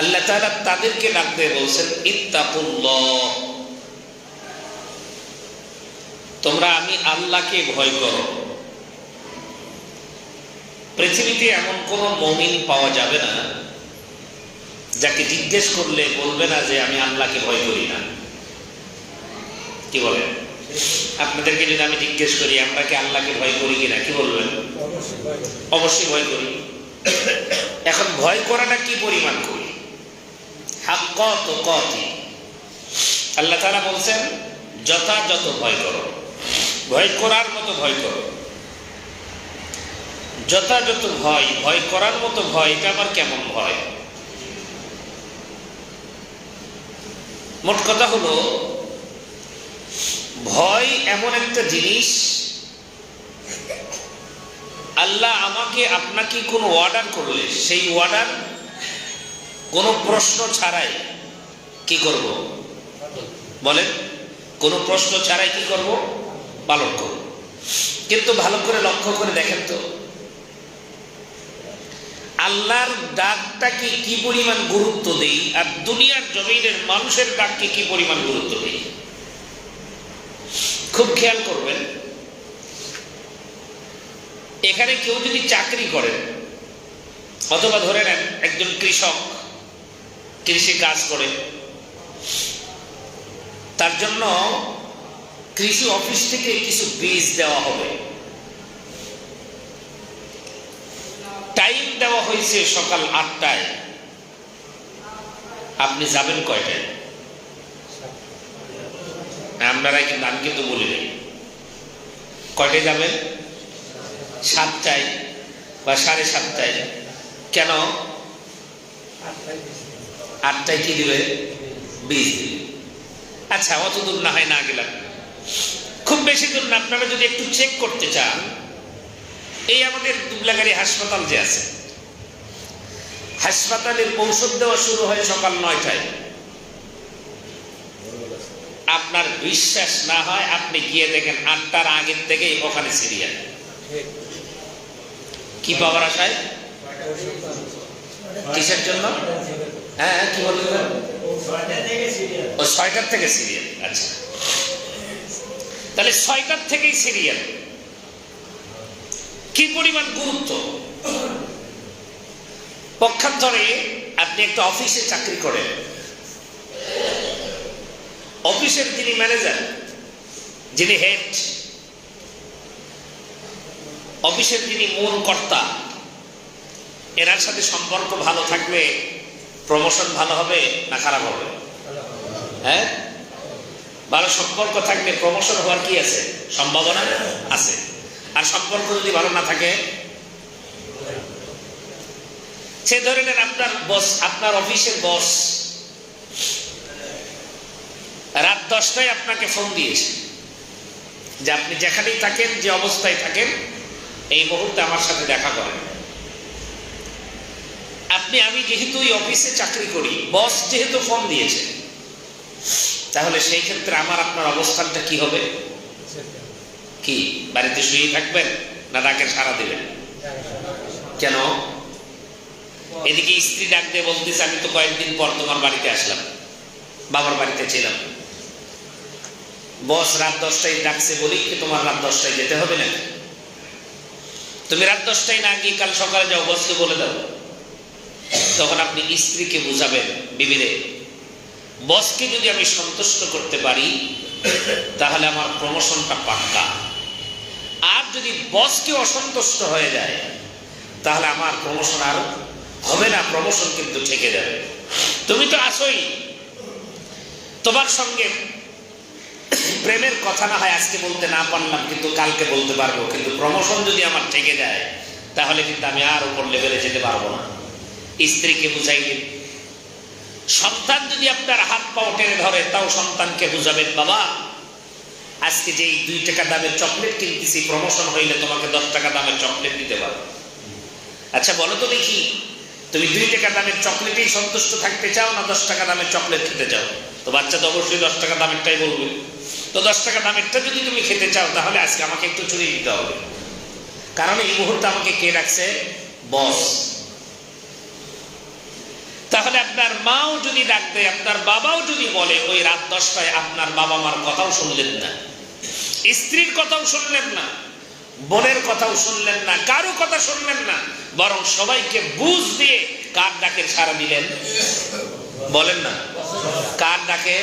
আল্লাহ তাআলা তাদেরকে ডাক দিয়ে বলছেন ইত্তাকুল্লাহ, তোমরা আমি আল্লাহকে ভয় করো। পৃথিবীতে এমন কোন মুমিন পাওয়া যাবে না যাকে জিজ্ঞেস করলে বলবে না যে আমি আল্লাহকে ভয় করি না। কি বলেন? আপনাদেরকে যদি আমি জিজ্ঞেস করি আমরা কি আল্লাহকে ভয় করি কিনা, কি বলবেন? অবশ্যই ভয় করি। এখন ভয় করাটা কি পরিমাণ করি? হাক্কা তুকাতি, আল্লাহ তাআলা বলছেন যথাযথ ভয় করো, ভয় করার মতো ভয় করো। যথাযথ ভয়, ভয় করার মতো ভয়, এটা আবার কেমন ভয়? মোট কথা হলো ভয় এমন একটা জিনিস, আল্লাহ আমাকে আপনাকে কোনো অর্ডার করলে সেই অর্ডার কোনো প্রশ্ন ছাড়াই কি করব? বলেন, কোনো প্রশ্ন ছাড়াই কি করব? পালন করব। কিন্তু ভালো করে লক্ষ্য করে দেখেন তো আল্লাহর ডাকটাকে কি পরিমাণ গুরুত্ব দেই আর দুনিয়ার জমিনের মানুষের ডাককে কি পরিমাণ গুরুত্ব দেই। খুব খেয়াল করবেন, এখানে কেউ যদি চাকরি করেন অথবা ধরে নেন একজন কৃষক কৃষি কাজ করে, তার জন্য কৃষি অফিস থেকে কিছু বীজ দেওয়া হবে, টাইম দেওয়া হয়েছে সকাল 8টায়, আপনি যাবেন কয়টায়? আপনারা কিন্তু, আমি কিন্তু বলি নাই, কয়টায় যাবেন? 7টায় বা 7:30টায়। কেন? 8টায় কি দিবে? বীজ দিবে। আচ্ছা, অত দূর না হয় না গেলাম, খুব বেশি দূর না। আপনারা যদি একটু চেক করতে চান, এই আমাদের দুবলাগাড়ি হাসপাতাল যে আছে, হাসপাতালের ঔষধ দেওয়া শুরু হয় সকাল 9টায়। আপনার বিশ্বাস না হয় আপনি গিয়ে দেখেন 8টার আগের থেকেই ওখানে সিরিয়াল। কি পাওয়ার আশায়? কিসের জন্য? হ্যাঁ, কি বললেন? ও 6টার থেকে সিরিয়াল। আচ্ছা, তাহলে 6টার থেকেই সিরিয়াল। কি পরিমাণ গুরুত্ব! পক্ষান্তরে আপনি একটা অফিসে চাকরি করেন, অফিসের যিনি ম্যানেজার, যিনি হেড, অফিসের যিনি মূল কর্তা, এনার সাথে সম্পর্ক ভালো থাকলে প্রমোশন ভালো হবে না খারাপ হবে? হ্যাঁ, ভালো সম্পর্ক থাকলে প্রমোশন হওয়ার কি আছে? সম্ভাবনা আছে। আর সম্পর্ক যদি ভালো না থাকে, সে ধরে নেন আপনার বস, আপনার অফিসের বস রাত 10টায় আপনাকে ফোন দিয়েছে যে আপনি যেখানেই থাকেন, যে অবস্থায় থাকেন, এই মুহূর্তে আমার সাথে দেখা করেন। আমি যেহেতু এই অফিসে চাকরি করি, বস যেহেতু ফোন দিয়েছে, তাহলে সেই ক্ষেত্রে আমার আপনার অবস্থানটা কি হবে? কি বাড়িতে শুয়ে থাকবেন না ডাকে সাড়া দিবেন? কেন? এদিকে স্ত্রী ডাক দিয়ে বলতেছে আমি তো কয়েকদিন পর তোমার বাড়িতে আসলাম, বাবার বাড়িতে ছিলাম। বস রাত 10টায় ডাকছে বলি কি তোমার রাত 10টায় যেতে হবে না? তুমি রাত 10টায় না গিয়ে কাল সকালে যাও, বসকে বলে দাও। তখন আপনি স্ত্রীকে বুঝাবেন, বিবিরে, বসকে যদি আমি সন্তুষ্ট করতে পারি তাহলে আমার প্রমোশনটা পাক্কা, আর যদি বসকে অসন্তুষ্ট হয়ে যায় তাহলে আমার প্রমোশন আর হবে না, প্রমোশন কিন্তু ঠেকে যাবে। তুমি তো আসোই, তোমার সঙ্গে প্রেমের কথা না হয় আজকে বলতে না পারলাম, কিন্তু কালকে বলতে পারবো, কিন্তু প্রমোশন যদি আমার ঠেকে যায় তাহলে কিন্তু আমি আর উপর লেভেলে যেতে পারবো না। স্ত্রীকে বুঝাইলেন। সন্তান যদি আপনার হাত পাও টেনে ধরে, তাও সন্তানকে বুঝাবেন, বাবা আজকে যে 2 টাকা দামের চকলেট কিনতেছি, প্রমোশন হইলে তোমাকে 10 টাকা দামের চকলেট দিতে পারবো। আচ্ছা বলো তো দেখি, তুমি 2 টাকা দামের চকলেটেই সন্তুষ্ট থাকতে চাও না 10 টাকা দামের চকলেট খেতে চাও? তো বাচ্চা তো অবশ্যই 10 টাকা দামেরটাই বলবে। তো 10 টাকা দামেরটা যদি তুমি খেতে চাও তাহলে আজকে আমাকে একটু চুরি দিতে হবে, কারণ এই মুহূর্তে আমাকে কে রাখছে? বস। তাহলে আপনার মাও যদি ডাক দেয়, আপনার বাবাও যদি বলে, ওই রাত 10টায় আপনার বাবা মার কথাও শুনলেন না, স্ত্রীর কথাও শুনলেন না, বোনের কথাও শুনলেন না, কারো কথা শুনলেন না, বরং সবাইকে বুঝ দিয়ে কার ডাকের সাড়া দিলেন? বলেন না, কার ডাকে?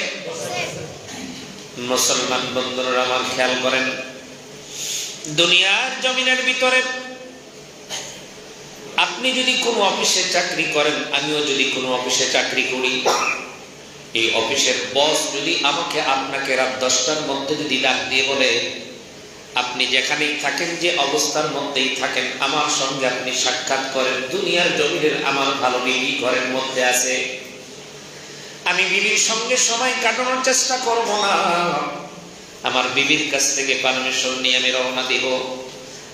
মুসলমান বন্ধুরা আমার খেয়াল করেন, দুনিয়ার জমিনের ভিতরে আপনি যদি কোনো অফিসে চাকরি করেন, আমিও যদি কোনো অফিসে চাকরি করি, এই অফিসের বস যদি আমাকে আপনাকে রাত 10টার মধ্যে যদি ডাক দিয়ে বলে, আপনি যেখানেই থাকেন, যে অবস্থার মধ্যেই থাকেন, আমার সঙ্গে আপনি সাক্ষাৎ করেন, দুনিয়ার জমিনের আমার ভালো বিবি ঘরের মধ্যে আছে, আমি বিবির সঙ্গে সময় কাটানোর চেষ্টা করব না, আমার বিবির কাছ থেকে পারমিশন নিয়ে আমি রওনা দিব,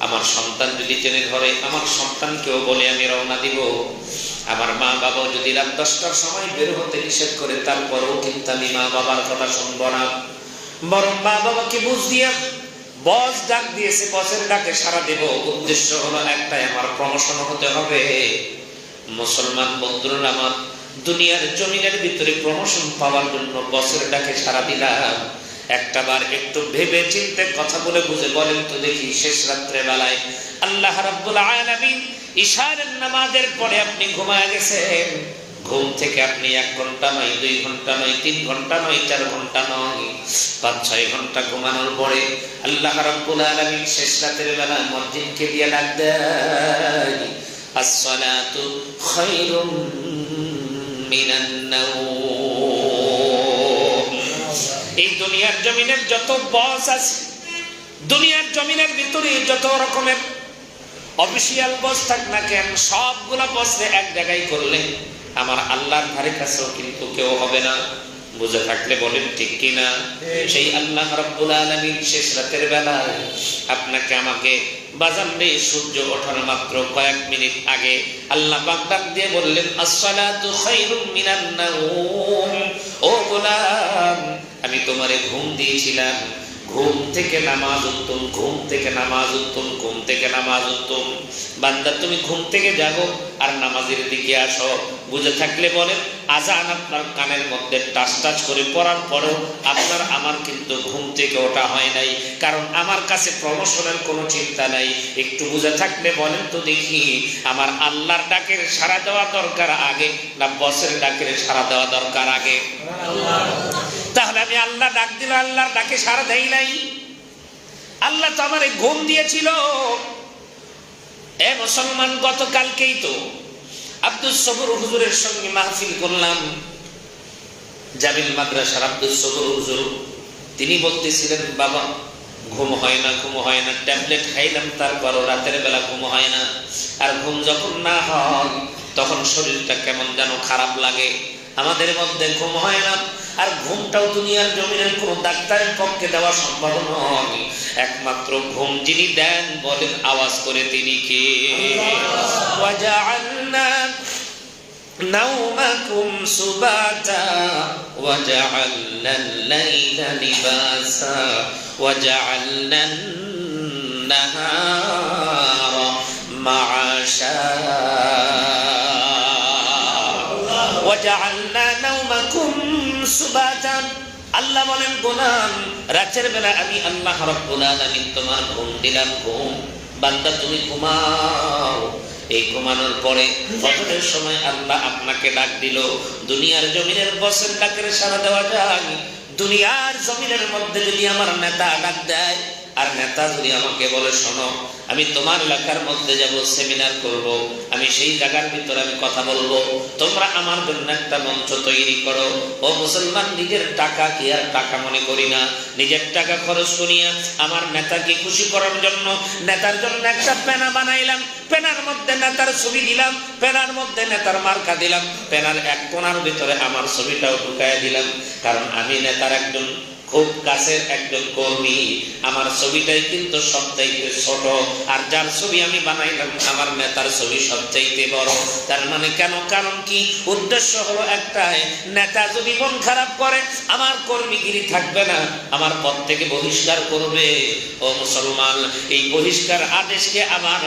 আমার সন্তান যদি টেনে ধরে, আমার সন্তানকেও বলে আমি রওনা দিব, আমার মা বাবাও যদি রাত 10টার সময় বের হতে নিষেধ করে, তারপরেও কিন্তু আমি মা বাবার কথা শুনবো না, বরং মা বাবাকে বুঝ দিয়া বস ডাক দিয়েছে, বসের ডাকে সাড়া দেব, উদ্দেশ্য হলো একটাই, আমার প্রমোশন হতে হবে। মুসলমান বন্ধুরা আমার, দুনিয়ার জমিনের ভিতরে প্রমোশন পাওয়ার জন্য বসের ডাকে সাড়া দিলাম, একটা বার একটু ভেবে চিন্তে কথা বলে বুঝে বলেন তো দেখি, শেষ রাত্রে বেলায় আল্লাহ রাব্বুল আলামিন ইশার নামাজের পরে আপনি ঘুমায় গেছেন, ঘুম থেকে আপনি 1 ঘন্টা নয়, 2 ঘন্টা নয়, 3 ঘন্টা নয়, 4 ঘন্টা নয়, 5-6 ঘন্টা ঘুমানোর পরে আল্লাহ রাব্বুল আলামিন শেষ রাতের বেলা মুয়াজ্জিনকে দিয়ে ডাক দেয়, আসসালাতু খায়রুম মিনান নাওম। এই দুনিয়ার জমিনের যত বস আছে, দুনিয়ার জমিনের ভিতরে যত রকমের অফিসিয়াল বস থাক না কেন, সবগুলা বসে এক জায়গায় করলে আমার আল্লাহর ধারে কাছেও কিন্তু কেউ হবে না। বুঝে থাকলে বলেন ঠিক কিনা? সেই আল্লাহ রাব্বুল আলামিন শেষ রাতের বেলায় আপনাকে আমাকে বাজারে সূর্য ওঠার মাত্র কয়েক মিনিট আগে আল্লাহ পাক ডাক দিয়ে বললেন, আসসালাতু খায়রুম মিনান নাওম। ও গোলাম, আমি তোমারে ঘুম দিয়েছিলাম, ঘুম থেকে নামাজ উত্তম, ঘুম থেকে নামাজ উত্তম, ঘুম থেকে নামাজ উত্তম। বান্দা তুমি ঘুম থেকে জাগো আর নামাজের দিকে আসো। বুঝে থাকলে বলেন, আজান আপনার কানের মধ্যে টাচ টাচ করে পড়ার পরেও আপনার আমার কিন্তু ঘুম থেকে ওঠা হয় নাই, কারণ আমার কাছে প্রমোশনের কোনো চিন্তা নাই। একটু বুঝে থাকলে বলেন তো দেখি, আমার আল্লাহর ডাকের সাড়া দেওয়া দরকার আগে না বসের ডাকের সাড়া দেওয়া দরকার আগে? তাহলে আমি আল্লাহ ডাক দিল, আল্লাহর ডাকে সাড়া দেই নাই। আল্লাহ তো আমার ঘুম দিয়েছিল। এ মুসলমান, গতকালকেই তো আব্দুল সবুর হুজুরের সঙ্গে মাহফিল করলাম, জামিল মাদ্রাসার আব্দুল সবুর হুজুর। তিনি বলতেছিলেন, বাবা ঘুম হয় না, ঘুম হয় না, ট্যাবলেট খাইলাম তারপরও রাতের বেলা ঘুম হয় না, আর ঘুম যখন না হয় তখন শরীরটা কেমন যেন খারাপ লাগে, আমাদের মধ্যে ঘুম হয় না। আর ঘুমটাও দুনিয়ার জমিনের কোন ডাক্তারের পক্ষে দেওয়া সম্ভব নয়, একমাত্র ঘুম যিনি দেন বলেন আওয়াজ করে তিনি কে? ওয়াজআলনা নাওমাকুম সুবাতা ওয়াজআলনাল লাইলা লিবাসা ওয়াজআলনান নাহারা মাআশা ওয়াজআলনা নাওমাকুম সুবাতান। আল্লাহ বলেন, গোলাম রাতের বেলা আমি আল্লাহ রাব্বুল আলামিন তোমার ঘুম দিলাম, ঘুম। বান্দা তুমি ঘুমাও। এই ঘুমানোর পরে ফজরের সময় আল্লাহ আপনাকে ডাক দিল। দুনিয়ার জমিনের বসের ডাকের সাড়া দেওয়া যায়? দুনিয়ার জমিনের মধ্যে যদি আমার নেতা ডাক দেয়, আর নেতা যদি আমাকে বলে, শোনো আমি তোমার এলাকার মধ্যে যাব, সেমিনার করব, আমি সেই জায়গার ভিতরে আমি কথা বলবো, তোমরা আমার জন্য একটা মঞ্চ তৈরি করো। ও মুসলমান, নিজের টাকা কি আর টাকা মনে করি না, নিজের টাকা খরচ করিয়া আমার নেতাকে খুশি করার জন্য নেতার জন্য একটা পেনা বানাইলাম, পেনার মধ্যে নেতার ছবি দিলাম, পেনার মধ্যে নেতার মার্কা দিলাম, পেনার এক কোণার ভিতরে আমার ছবিটাও ঢুকাইয়া দিলাম, কারণ আমি নেতার একজন খুব কাছের একজন কর্মী। আমার ছবিটাই কিন্তু সবচাইতে ছোট, আর যার ছবি আমি বানাইলাম আমার নেতার ছবি সবচাইতে বড়। তার মানে কেন? কারণ কি? উদ্দেশ্য হলো একটাই, নেতা যদি মন খারাপ করে আমার কর্মীগিরি থাকবে না, আমার পদ থেকে বহিষ্কার করবে। ও মুসলমান, এই বহিষ্কার আদেশকে আমার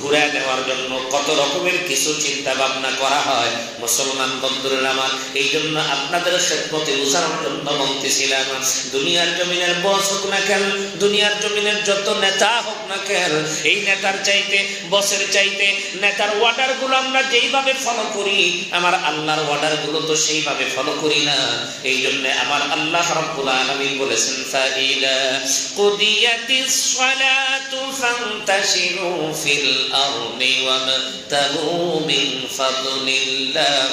ঘুরে দেওয়ার জন্য কত রকমের কিছু চিন্তা ভাবনা করা হয় মুসলমান বন্ধুরা আমার। এই জন্য আপনাদের খেদমতে বুঝানোর জন্য বলতেছিলাম, দুনিয়ার জমিনের বস হোক না কেন, দুনিয়ার জমিনের যত নেতা হোক না কেন, এই নেতার চাইতে, বসের চাইতে নেতার অর্ডার গুলো আমরা যেইভাবে ফলো করি, আমার আল্লাহর অর্ডার গুলো তো সেইভাবে ফলো করি না। এই জন্য আমার আল্লাহ রাব্বুল আলামিন বলেছেন, ফাইদা কুদিয়াতিস সালাতু ফান্তাশিরু ফিল আরদি ওয়াবতাগু মিন ফাদলিল্লাহ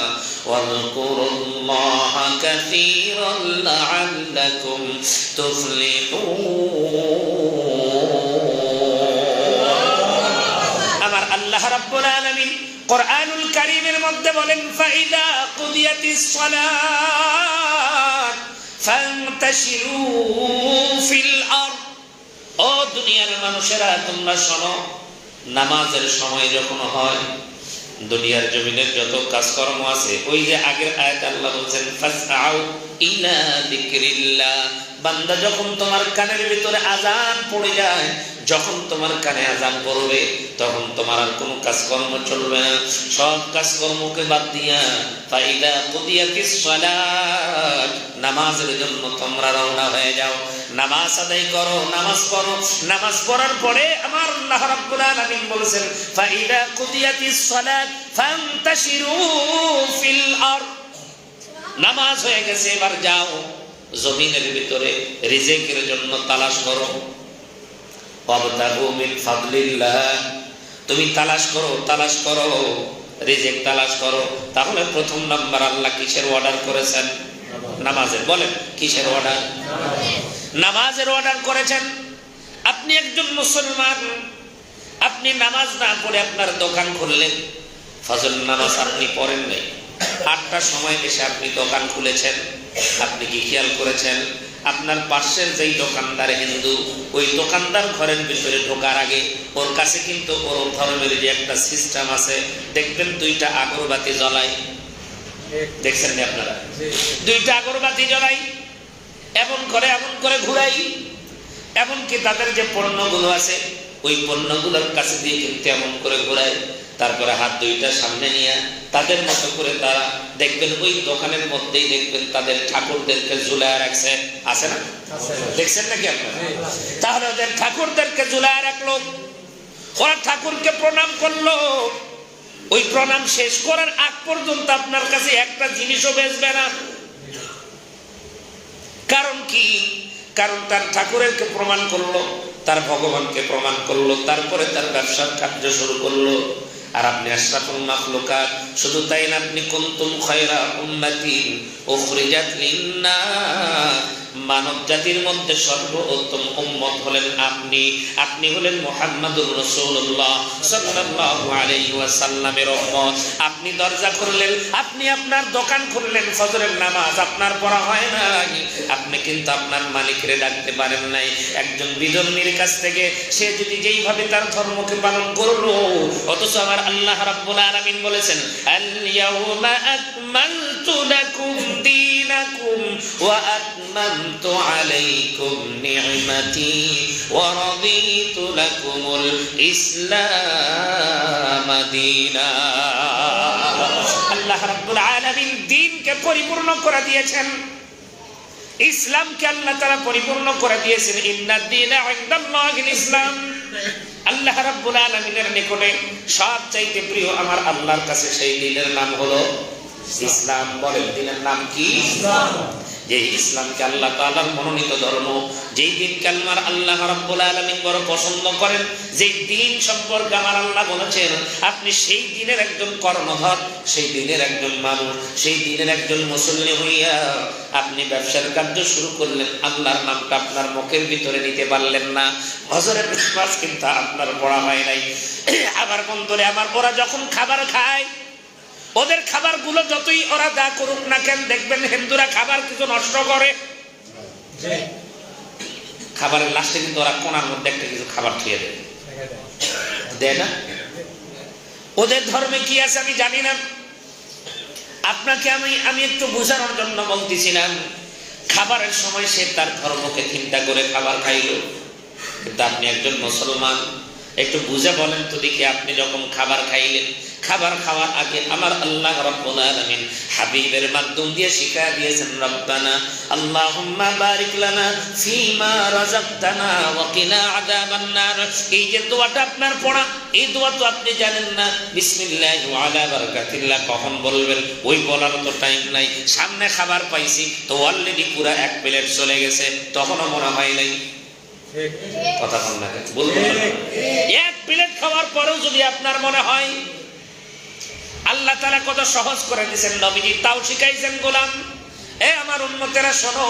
ওয়াযকুরুল্লাহা কাসীরান লাআল্লাকুম তুফলিহুন। আমার আল্লাহ রাব্বুল আলামিন কুরআনুল কারীমের মধ্যে বলেন, ফাইদা কুদিয়াতিস সালাত ফান্তাশিরু ফিল আরদ। ও দুনিয়ার মানুষেরা তোমরা শোনো, নামাজের সময় যখন হয়, দুনিয়ার জমিনের যত কাজকর্ম আছে, ওই যে আগের আয়াতে আল্লাহ বলেছেন ফাসআউ ইলা যিকরিল্লাহ। বান্দা যখন তোমার কানের ভিতরে আযান পড়ে যায়, যখন তোমার কানে আযান পড়বে, তখন তোমার আর কোনো কাজকর্ম চলবে না, সব কাজকর্মকে বাদ দিয়া ফাইদা কুদিয়াতিস সালাত, নামাজের জন্য তোমরা রওনা হয়ে যাও, নামাজ আদায় করো, নামাজ পড়ো। নামাজ পড়ার পরে আমার আল্লাহ রাব্বুল আলামিন বলেছেন, ফাইদা কুদিয়াতিস সালাত ফান্তাশিরু ফিল আরদ। নামাজ হয়ে গেছে, এবার যাও জমিনের ভিতরে রিজিকের জন্য তালাশ করো। ওয়াবতাগু মিন ফাদলিল্লাহ, তুমি তালাশ করো রিজিক তালাশ করো। তাহলে প্রথম নাম্বার আল্লাহ কিসের অর্ডার করেছেন? নামাজের। বলেন কিসের অর্ডার? নামাজের অর্ডার করেছেন। আপনি একজন মুসলমান, আপনি নামাজ না পড়ে আপনার দোকান খুললেন, ফজর নামাজ আপনি পড়েন নাই, 8টার সময় এসে আপনি দোকান খুলেছেন। আপনি কি খেয়াল করেছেন আপনার পাশের যেই দোকানদার হিন্দু, ওই দোকানদার ঘরের ভিতরে ঢোকার আগে ওর কাছে কিন্তু ওর ধর্মের যে একটা সিস্টেম আছে, দেখবেন 2টা আগরবাতি জ্বলায়, দেখছেন না আপনারা? 2টা আগরবাতি জ্বলাই, এমন করে ঘুরাই। এমনকি তাদের যে পণ্যগুলো আছে, ওই পণ্যগুলোর কাছে দিয়ে কিন্তু এমন করে ঘুরায়। তারপরে হাত 2টা সামনে নিয়ে তাদের মতো করে তারা দেখবেন ওই দোকানের মধ্যেই দেখবেন তাদের ঠাকুরদেরকে ঝুলায় রাখছে, আছে না? দেখছেন নাকি আপনারা? তাহলে ওদের ঠাকুরদেরকে ঝুলায় রাখলো, ওরা ঠাকুরকে প্রণাম করলো। ওই প্রণাম শেষ করার আগ পর্যন্ত আপনার কাছে একটা জিনিসও বেচবে না। কারণ কি? কারণ তার ঠাকুরকে প্রমাণ করলো, তার ভগবানকে প্রমাণ করলো, তারপরে তার ব্যবসার কার্য শুরু করলো। আর আপনি আশরাফুল মাখলুকাত, শুধু তাই না, আপনি কুনতুম খায়রা উম্মাতিন উখরিজাত লিন-নাস, মানব জাতির মধ্যে সর্বোত্তম উম্মত হলেন আপনি। আপনি হলেন মুহাম্মাদুর রাসূলুল্লাহ সাল্লাল্লাহু আলাইহি ওয়াসাল্লামের উম্মত। আপনি দরজা খুললেন, আপনি আপনার দোকান খুললেন, ফজরের নামাজ আপনার পড়া হয় নাই, আপনি কিন্তু আপনার মালিকরে ডাকতে পারেন নাই। একজন বিধর্মীর কাছ থেকে সে যদি যেইভাবে তার ধর্মকে পালন করলো, অথচ আমার আল্লাহ রাব্বুল আলামিন বলেছেন, আল ইয়াউমা আকমালতু লাকুম দীনাকুম ওয়া আতমামতু আলাইকুম নি'মাতি ওয়া রাদিতু লাকুমুল ইসলাম দীনা। আল্লাহ রাব্বুল আলামিন দ্বীনকে পরিপূর্ণ করে দিয়েছেন, ইসলামকে আল্লাহ তাআলা পরিপূর্ণ করে দিয়েছেন। ইন্নাদ দীনা ইনদাল্লাহিল ইসলাম। আল্লাহ রাব্বুল আলামিনের নিকটে সবচাইতে প্রিয় আমার আল্লাহর কাছে সেই দ্বীনের নাম হলো ইসলাম। বলেন দ্বীনের নাম কি? ইসলাম। যে ইসলামকে আল্লাহ তাআলার মনোনীত ধর্ম, যেই দিনকে আমার আল্লাহ রাব্বুল আলামিন বড় পছন্দ করেন, যেই দিন সম্পর্কে আমার আল্লাহ বলেছেন আপনি সেই দিনের একজন কর্ণধর, সেই দিনের একজন মানুষ, সেই দিনের একজন মুসল্লি হইয়া আপনি ব্যবসার কার্য শুরু করলেন, আল্লাহর নামটা আপনার মুখের ভিতরে নিতে পারলেন না, হজরের নামাজ কিন্তু আপনার পড়া হয় নাই। আবার বন্ধুরে আমার, ওরা যখন খাবার খায়, ওদের খাবারগুলো যতই ওরা যা করুক না কেন, দেখবেন হিন্দুরা খাবার কিছু নষ্ট করে, খাবারের লাস্টে কিন্তু ওরা কোনার মধ্যে একটা কিছু খাবার খেয়ে দেয় না? ওদের ধর্মে কি আছে আমি জানি না, আপনাকে আমি একটু বোঝানোর জন্য বলতেছিলাম। খাবারের সময় সে তার ধর্মকে চিন্তা করে খাবার খাইল, কিন্তু আপনি একজন মুসলমান, একটু বুঝে বলেন তো দেখি, আপনি যখন খাবার খাইলেন, খাবার খাওয়ার আগে আমার আল্লাহ রাব্বুল আলামিন হাবিবের মাধ্যম দিয়ে শিক্ষা দিয়েছেন, রব্বানা আল্লাহুম্মা বারিক লানা ফীমা রাযাকতানা ওয়া কিনা আযাবান নার। এই যে দোয়াটা আপনার পড়া, এই দোয়া তো আপনি জানেন না, বিসমিল্লাহি ওয়া আলা বারাকাতিল্লাহ কখন বলবেন ওই বলার তো টাইম নাই। সামনে খাবার পাইছি তো অলরেডি পুরা এক প্লেট চলে গেছে, তখনও মনে হয় নাই। কথা বল না, বলবেন এক প্লেট খাওয়ার পরেও যদি আপনার মনে হয়, আল্লাহ তাআলা কত সহজ করে দিয়েছেন, নবীজি তাও শিখাইছেন, গোলাম এ আমার উম্মতেরা শোনো,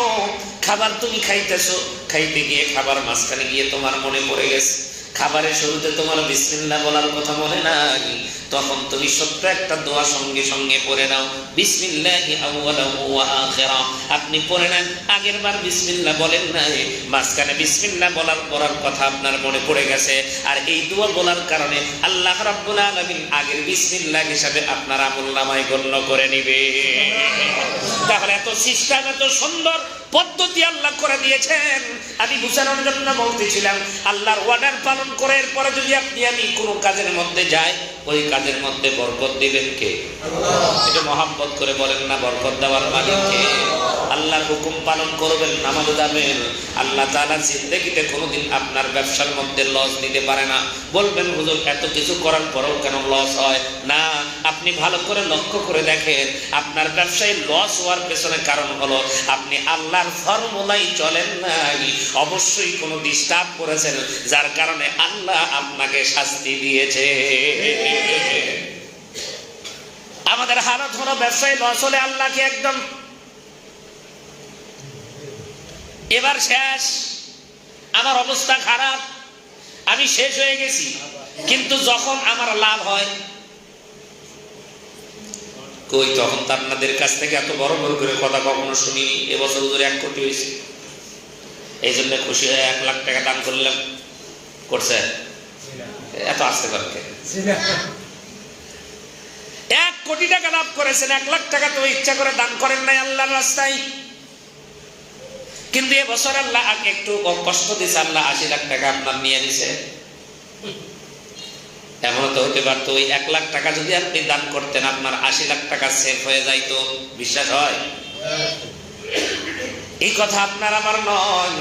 খাবার তুমি খাইতেছো, খাইতে গিয়ে খাবার মাঝখানে গিয়ে তোমার মনে পড়ে গেছে খাবারের শুরুতে তোমার বিসমিল্লাহ বলার কথা মনে নাই, তখন তুমি সত্য একটা দোয়া সঙ্গে সঙ্গে পড়ে নাও, বিসমিল্লাহি আউয়ালাহু ওয়া আখিরাহ। আপনি পড়ে নেন, আগের বার বিসমিল্লাহ বলেন নাই, মাঝখানে বিসমিল্লাহ বলার কথা আপনার মনে পড়ে গেছে, আর এই দোয়া বলার কারণে আল্লাহ রাব্বুল আলামিন আগের বিসমিল্লাহ হিসাবে আপনার আমলনামায় গণ্য করে নিবে। তাহলে এত সিস্টেম, এত সুন্দর পদ্ধতি আল্লাহ করে দিয়েছেন। আমি বুঝানোর জন্য বলতেছিলাম, আল্লাহর অর্ডার পালন করে এরপরে যদি আপনি আমি কোনো কাজের মধ্যে যাই, ওই কাজের মধ্যে বরকত দিবেন কে? এটা মহব্বত করে বলেন না, বরকত দেওয়ার মালিক কে? আল্লাহর হুকুম পালন করবেন, নামাজ যাবেন। আল্লাহ তাআলা জিন্দেগিতে কোনোদিন আপনার ব্যবসার মধ্যে লস দিতে পারে না। বলবেন হুজুর এত কিছু করার পরেও কেন লস হয় না? আপনি ভালো করে লক্ষ্য করে দেখেন, আপনার ব্যবসায় লস হওয়ার পেছনে কারণ হলো আপনি আল্লাহর ফর্মুলাই চলেন নাই, অবশ্যই কোনো ডিস্টার্ব করেছেন, যার কারণে আল্লাহ আপনাকে শাস্তি দিয়েছে। আমাদের হালত হলো ব্যবসায় লস হলে আল্লাহকে একদম এবার শেষ, আমার অবস্থা খারাপ, আমি শেষ হয়ে গেছি। কিন্তু যখন আমার লাভ হয়, কই তখন তো আপনাদের কাছ থেকে এত বড় বড় করে কথা কখনো শুনিনি। এবছর ধরে 1 কোটি হয়েছে, এই জন্য খুশি হয়ে 1 লাখ টাকা দান করলাম। করছে এত আসতে পারে 1 কোটি টাকা লাভ করেছেন, 1 লাখ টাকা তো ইচ্ছা করে দান করেন নাই আল্লাহর রাস্তায়। কিন্তু এবছর আল্লাহ একটু কষ্ট দিয়েছে, আল্লাহ 80 লাখ টাকা আপনার নিয়ে নিছে। এমন তো হতে পারতো ওই 1 লাখ টাকা যদি আপনি দান করতেন, আপনার 80 লাখ টাকা সেভ হয়ে যাইতো। বিশ্বাস হয়? এই কথা আপনার আমার নয়।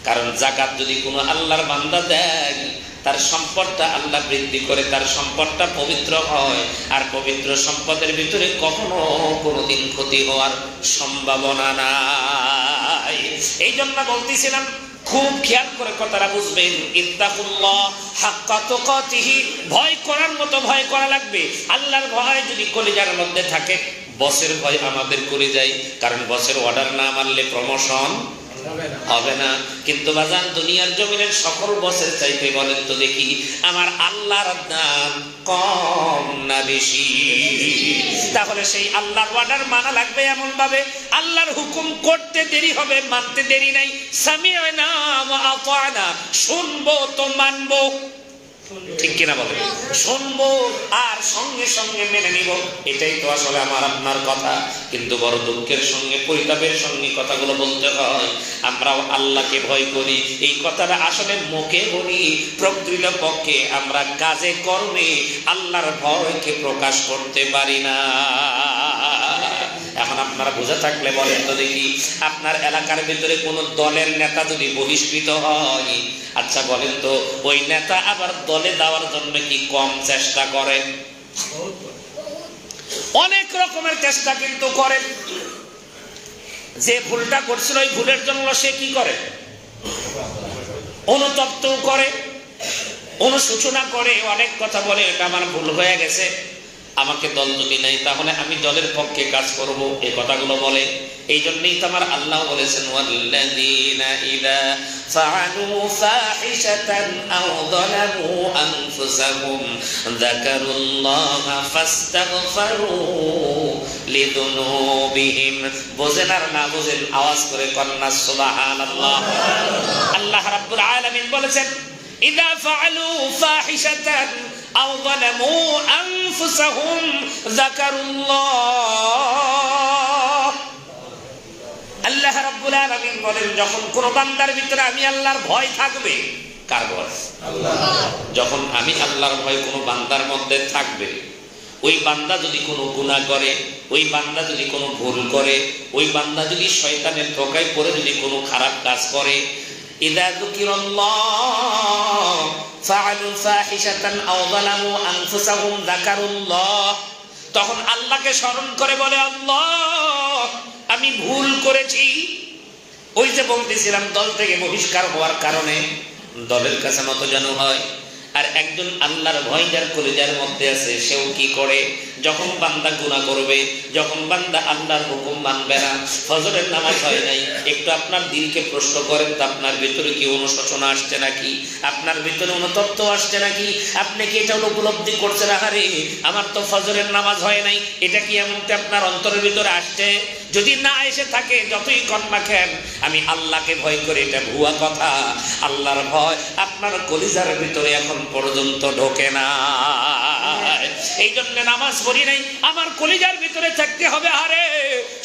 কারণ যাকাত যদি কোনো আল্লাহর বান্দা দেয়, তার সম্পদটা আল্লাহ বৃদ্ধি করে, তার সম্পদটা পবিত্র হয়, আর পবিত্র সম্পদের ভিতরে কখনো কোনোদিন ক্ষতি হওয়ার সম্ভাবনা নাই। এই জন্য বলতেছিলাম, খুব খেয়াল করে কথাটা বুঝবেন, ইত্তাকুল্লাহ হাক্কা তুকাতিহি, ভয় করার মতো ভয় করা লাগবে। আল্লাহর ভয় যদি কলিজার মধ্যে থাকে, বসের ভয় আমাদের করে যায়, কারণ বসের অর্ডার না মানলে প্রমোশন হবে না। কিন্তু বাজান দুনিয়ার জমিনের সকল বসের চাইতে বলেন তো দেখি, আমার আল্লাহর দাম কম না বেশি? তাহলে সেই আল্লাহর অর্ডার মানা লাগবে এমন ভাবে, আল্লাহর হুকুম করতে দেরি হবে, মানতে দেরি নাই। সামি'না ওয়া আতা'না, শুনবো তো মানবো, ঠিক কিনা বলেন? শুনবো আর সঙ্গে সঙ্গে মেনে নিব, এটাই তো আসলে আমার আপনার কথা। কিন্তু বড় দুঃখের সঙ্গে, পরিতাপের সঙ্গে কথাগুলো বলতে হয়, আমরাও আল্লাহকে ভয় করি, এই কথাটা আসলে মুখে বলি, প্রকৃত পক্ষে আমরা কাজে কর্মে আল্লাহর ভয়কে প্রকাশ করতে পারি না। এখন আপনারা বুঝে থাকলে বলেন তো দেখি, আপনার এলাকার ভিতরে কোন দলের নেতা যদি বহিষ্কৃত হয়, আচ্ছা বলেন তো ওই নেতা আবার দলে দেওয়ার জন্য কি কম চেষ্টা করে? অনেক রকমের চেষ্টা কিন্তু করে। যে ভুলটা করছিল ওই ভুলের জন্য সে কি করে? অনুতপ্ত করে, অনুশোচনা করে, অনেক কথা বলে, এটা আমার ভুল হয়ে গেছে, আমাকে দল যদি নাই তাহলে আমি দলের পক্ষে কাজ করব, এই কথাগুলো বলে। এই জন্যই তো আমার আল্লাহ বলেছেন, ওয়াল্লাযীনা ইযা ফাআলু ফাহিশাতান আও যালামু আনফুসাহুম যাকারুল্লাহা ফাস্তাগফারু লিযুনুবিহিম। বোঝেন আর না বোঝেন, আওয়াজ করে কন্যা সুবহানাল্লাহ। আল্লাহ রাব্বুল আলামিন বলেছেন, ইযা ফাআলু ফাহিশাতান আও যালামু আনফুসাহুম যাকারুল্লাহ। আল্লাহ রাব্বুল আলামিন বলেন, যখন কোন বান্দার ভিতরে আমি আল্লাহর ভয় থাকবে, কার ভয়? যখন আমি আল্লাহর ভয় কোনো বান্দার মধ্যে থাকবে, ওই বান্দা যদি কোনো গুনাহ করে, ওই বান্দা যদি কোনো ভুল করে, ওই বান্দা যদি শয়তানের ধোঁকায় পড়ে যদি কোনো খারাপ কাজ করে, ইযা যুকিরাল্লাহ ফাআলু ফাহিশাতান আও যালামু আনফুসাহুম যাকারুল্লাহ, তখন আল্লাহকে স্মরণ করে বলে, আল্লাহ আমি ভুল করেছি। ওই যে বলতেছিলাম দল থেকে বহিষ্কার হওয়ার কারণে দলের কাছে নতজানু হয়। আর একজন আল্লাহর ভয় যার কলিজার মধ্যে আছে, সেও কি করে, যখন বান্দা গুনাহ করবে, যখন বান্দা আল্লাহর হুকুম মানবে না, ফজরের নামাজ হয় নাই, একটু আপনার দিলকে প্রশ্ন করেন তো আপনার ভিতরে কি অনুশোচনা আসছে নাকি, আপনার ভিতরে অনুতপ্ত আসছে নাকি, আপনি কি এটা উপলব্ধি করছেন, আরে আমার তো ফজরের নামাজ হয় নাই, এটা কি এমনটা আপনার অন্তরের ভিতরে আসছে? যদি না এসে থাকে, যতই কন্যা খেন আমি আল্লাহকে ভয় করে, এটা ভুয়া কথা। আল্লাহর ভয় আপনার কলিজার ভিতরে এখন পর্যন্ত ঢোকে না। এই জন্য নামাজ পড়ি নাই, আমার কলিজার ভিতরে থাকতে হবে, আরে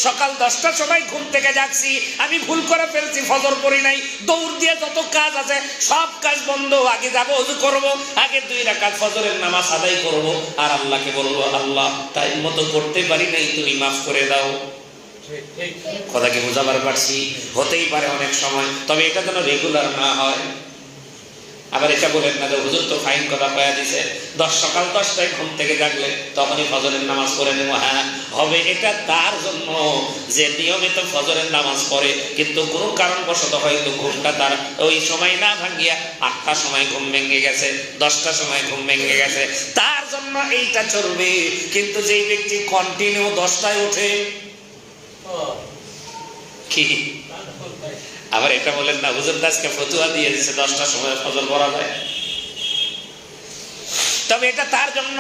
সকাল 10টার সময় ঘুম থেকে জাগছি, আমি ভুল করে ফেলছি, ফজর পড়ি নাই, দৌড় দিয়ে যত কাজ আছে সব কাজ বন্ধ, আগে যাবো ওযু করবো, আগে 2 রাকাত ফজরের নামাজ আদায় করবো, আর আল্লাহকে বলবো, আল্লাহ টাইম মতো করতে পারি নাই, তুমি মাফ করে দাও। কথা কি বুঝাবার পারছি? হতেই পারে অনেক সময়, তবে এটা যেন রেগুলার না হয়। আবার এটা বলেন না যে হুজুর তো ফাইন কথা কয়া দিছে, সকাল 10টায় ঘুম থেকে জাগলে তখনই ফজরের নামাজ পড়ে নেব। হ্যাঁ হবে, এটা তার জন্য যে নিয়মিত ফজরের নামাজ পড়ে, কিন্তু কোনো কারণবশত হয়তো ঘুমটা তার ওই সময় না ভাঙ্গিয়া 8টার সময় ঘুম ভেঙে গেছে, 10টার সময় ঘুম ভেঙে গেছে, তার জন্য এইটা চলবে। কিন্তু যেই ব্যক্তি কন্টিনিউ 10টায় ওঠে, কি আবার এটা বলেন না হুজুর আজকে ফতুয়া দিয়ে দিচ্ছে 10টার সময় ফজর পড়া যায়, তবে এটা তার জন্য।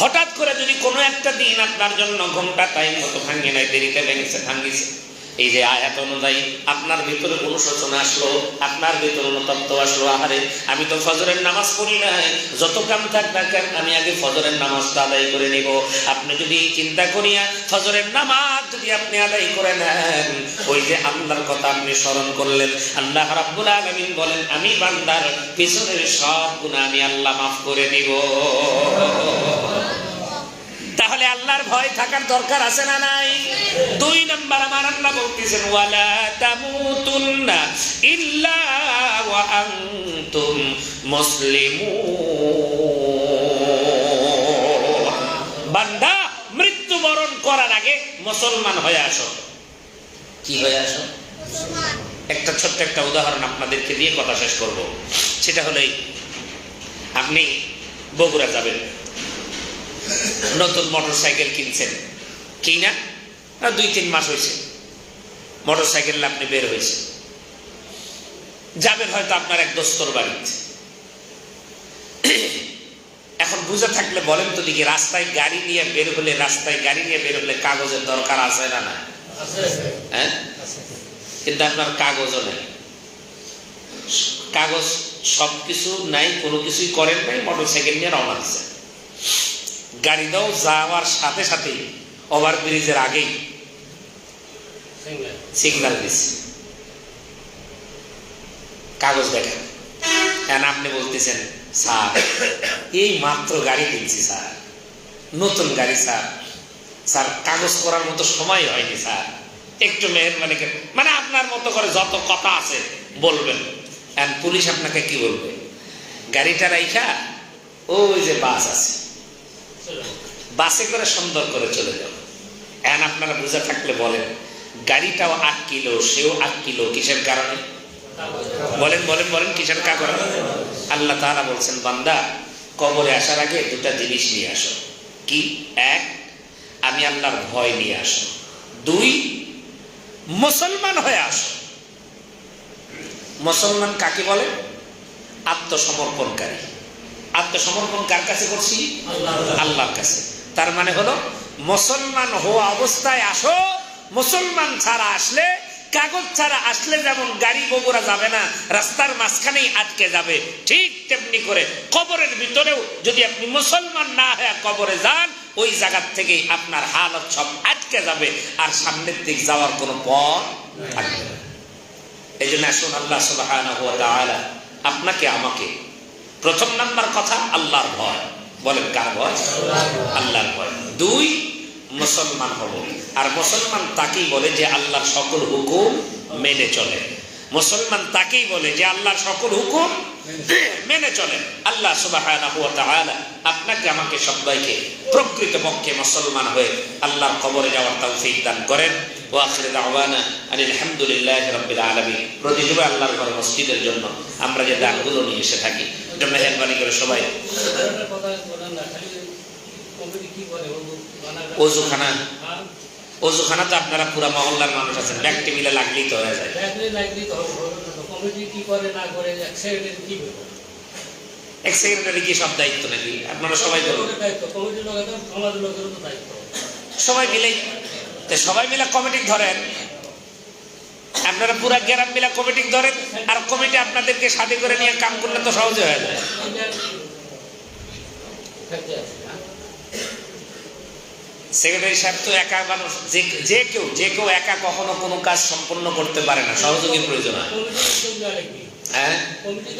হঠাৎ করে যদি কোনো একটা দিন আপনার জন্য ঘুমটা টাইম মতো ভাঙে নাই, দেরিতে ভেঙেছে, ভাঙিছে, এই যে আয়াত অনুযায়ী আপনার ভিতরে অনুশোচনা আসলো, আপনার ভিতরে অনুতপ্ত আসলো, আহারে আমি তো ফজরের নামাজ পড়ি নাই, যত কাম থাক না কেন আমি আগে ফজরের নামাজটা আদায় করে নিব। আপনি যদি চিন্তা করিয়া ফজরের নামাজ যদি আপনি আদায় করে নেন, ওই যে আল্লাহর কথা আপনি স্মরণ করলেন, আল্লাহ রাব্বুল আলামিন বলেন, আমি বান্দার পিছনের সব গুনাহ আমি আল্লাহ মাফ করে নিব। তাহলে আল্লাহর ভয় থাকার দরকার আছে না নাই? 2 নাম্বার আমার আল্লাহ বলতেছেন, ওয়ালা তামুতুন্না ইল্লা ওয়া আনতুম মুসলিমুন। বান্দা মৃত্যুবরণ করার আগে মুসলমান হয়ে আসো। কি হয়ে আসো? একটা ছোট্ট একটা উদাহরণ আপনাদেরকে দিয়ে কথা শেষ করব। সেটা হলো, আপনি বগুড়া যাবেন, নতুন মোটর সাইকেল কিনছেন, কিনা 2-3 মাস হয়েছে, মোটর সাইকেল আপনি বের হয়েছে, যাবেন হয়তো আপনার এক দোস্তর বাড়িতে। এখন বুঝে থাকলে বলেন তো দেখি, রাস্তায় গাড়ি নিয়ে বের হলে কাগজের দরকার আছে না? না, হ্যাঁ, কিন্তু আপনার কাগজও নেই, কাগজ সবকিছু নাই, কোনো কিছুই করেন নাই, মোটর সাইকেল নিয়ে রওনা দিচ্ছে। গাড়ি দাও যাওয়ার সাথে সাথেই ওভার ব্রিজের আগেই সিগন্যাল দিচ্ছে, কাগজ দেখেন। আপনি বলতেছেন, স্যার এই মাত্র গাড়ি কিনছি স্যার, নতুন গাড়ি স্যার, স্যার কাগজ করার মতো সময় হয়নি স্যার, একটু মেহরবানি করে, মানে আপনার মতো করে যত কথা আছে বলবেন। পুলিশ আপনাকে কি বলবে? গাড়িটা রাইখা ওই যে বাস আছে, বাসে করে সুন্দর করে চলে যাও। আপনারা বুঝে থাকলে বলেন, গাড়িটাও 8 কিলো, সেও 8 কিলো, কিসের কারণে? বলেন বলেন বলেন, কিসের কারণে? আল্লাহ তাআলা বলছেন, বান্দা কবরে আসার আগে 2টা জিনিস নিয়ে আসো। কি? 1, আমি আল্লাহর ভয় নিয়ে আসো। 2, মুসলমান হয়ে আসো। মুসলমান কাকে বলে? আত্মসমর্পণকারী। আত্মসমর্পণ কার কাছে করছি? আল্লাহর কাছে। তার মানে হলো মুসলমান হওয়া অবস্থায় আসো। মুসলমান ছাড়া আসলে, কাগজ ছাড়া আসলে যেমন গাড়ি বগুড়া যাবে না, রাস্তার মাঝখানেই আটকে যাবে, ঠিক তেমনি করে কবরের ভিতরেও যদি আপনি মুসলমান না হয়ে কবরে যান, ওই জায়গার থেকেই আপনার হালত সব আটকে যাবে, আর সামনের দিক যাওয়ার কোনো পথ থাকবে না। এই জন্য আসুন আল্লাহ সুবহানাহু ওয়া তাআলা আপনাকে আমাকে। প্রথম নাম্বার কথা আল্লাহর ভয়। বলেন কার ভয়? আল্লাহর ভয়। 2 মুসলমান হব। আর মুসলমান তাকেই বলে যে আল্লাহর সকল হুকুম মেনে চলে। মুসলমান তাকেই বলে যে আল্লাহর সকল হুকুম মেনে চলে। আল্লাহ সুবহানাহু ওয়া তাআলা আপনাকে আমাকে সবাইকে প্রকৃতপক্ষে মুসলমান হয়ে আল্লাহর কবরে যাওয়ার তৌফিক দান করেন। ওয়া আখিরু দাওয়ানা আলহামদুলিল্লাহি রাব্বিল আলামিন। প্রতিদিন আল্লাহর ঘর মসজিদের জন্য আমরা যে দানগুলো নিয়ে এসে থাকি, এটা মেহেরবানি করে সবাই ওযুখানা তো আপনারা পুরা মহল্লার মানুষ আছেন, ব্যক্তি মিলে লাগলেই তো হয়ে যায়। এক সেক্রেটারি কি সব দায়িত্ব নাকি? আপনারা সবাই সবাই মিলে সবাই মিলে কমিটি ধরেন। আপনারা পুরা গ্রাম মিলে কমিটি ধরেন, আর কমিটি আপনাদেরকে সাথে করে নিয়ে কাম করলে তো সহজে হয়ে যায়। সেক্রেটারি সাহেব তো একা মানুষ, যে কেউ একা কখনো কোনো কাজ সম্পন্ন করতে পারে না, সহযোগীর প্রয়োজন হয়। হ্যাঁ, কমিটি